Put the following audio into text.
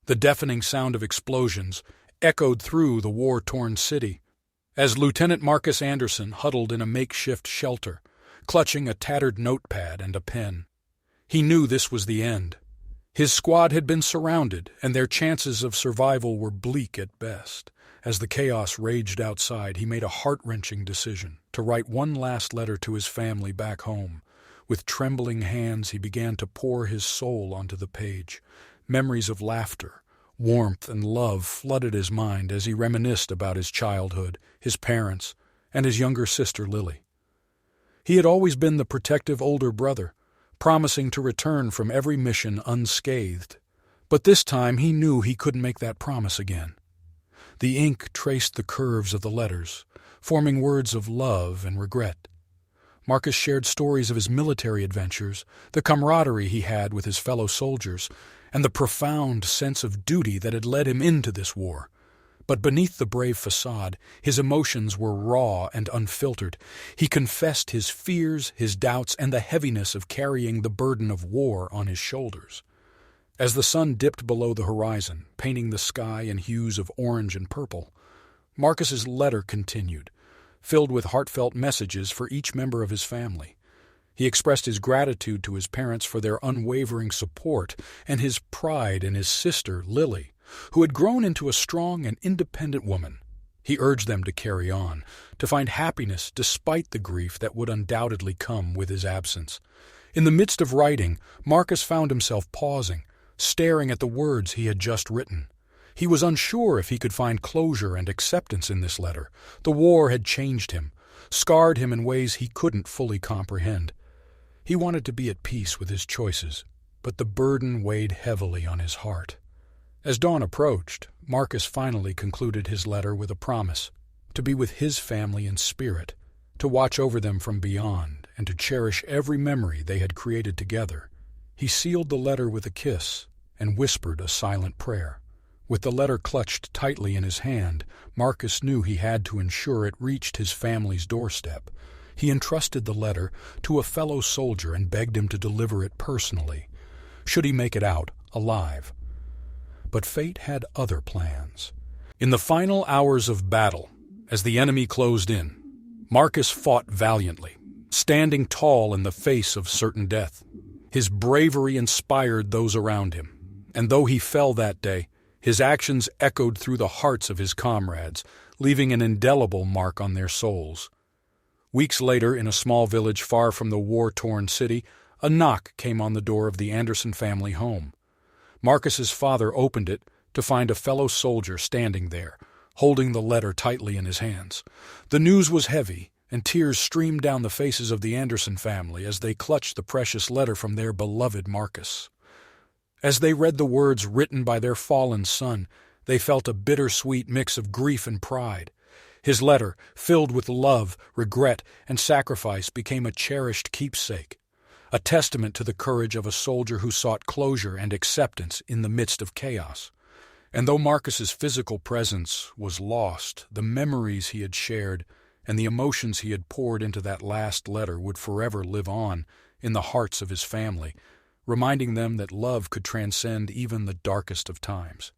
The deafening sound of explosions echoed through the war-torn city as Lieutenant Marcus Anderson huddled in a makeshift shelter, clutching a tattered notepad and a pen. He knew this was the end. His squad had been surrounded, and their chances of survival were bleak at best. As the chaos raged outside, he made a heart-wrenching decision to write one last letter to his family back home. With trembling hands, he began to pour his soul onto the page. Memories of laughter, warmth, and love flooded his mind as he reminisced about his childhood, his parents, and his younger sister Lily. He had always been the protective older brother, promising to return from every mission unscathed. But this time he knew he couldn't make that promise again. The ink traced the curves of the letters, forming words of love and regret. Marcus shared stories of his military adventures, the camaraderie he had with his fellow soldiers, and the profound sense of duty that had led him into this war. But beneath the brave facade, his emotions were raw and unfiltered. He confessed his fears, his doubts, and the heaviness of carrying the burden of war on his shoulders. As the sun dipped below the horizon, painting the sky in hues of orange and purple, Marcus's letter continued, filled with heartfelt messages for each member of his family. He expressed his gratitude to his parents for their unwavering support and his pride in his sister, Lily, who had grown into a strong and independent woman. He urged them to carry on, to find happiness despite the grief that would undoubtedly come with his absence. In the midst of writing, Marcus found himself pausing, staring at the words he had just written. He was unsure if he could find closure and acceptance in this letter. The war had changed him, scarred him in ways he couldn't fully comprehend. He wanted to be at peace with his choices, but the burden weighed heavily on his heart. As dawn approached, Marcus finally concluded his letter with a promise to be with his family in spirit, to watch over them from beyond, and to cherish every memory they had created together. He sealed the letter with a kiss and whispered a silent prayer. With the letter clutched tightly in his hand, Marcus knew he had to ensure it reached his family's doorstep. He entrusted the letter to a fellow soldier and begged him to deliver it personally, should he make it out alive. But fate had other plans. In the final hours of battle, as the enemy closed in, Marcus fought valiantly, standing tall in the face of certain death. His bravery inspired those around him, and though he fell that day, his actions echoed through the hearts of his comrades, leaving an indelible mark on their souls. Weeks later, in a small village far from the war-torn city, a knock came on the door of the Anderson family home. Marcus's father opened it to find a fellow soldier standing there, holding the letter tightly in his hands. The news was heavy, and tears streamed down the faces of the Anderson family as they clutched the precious letter from their beloved Marcus. As they read the words written by their fallen son, they felt a bittersweet mix of grief and pride. His letter, filled with love, regret, and sacrifice, became a cherished keepsake, a testament to the courage of a soldier who sought closure and acceptance in the midst of chaos. And though Marcus's physical presence was lost, the memories he had shared and the emotions he had poured into that last letter would forever live on in the hearts of his family, reminding them that love could transcend even the darkest of times.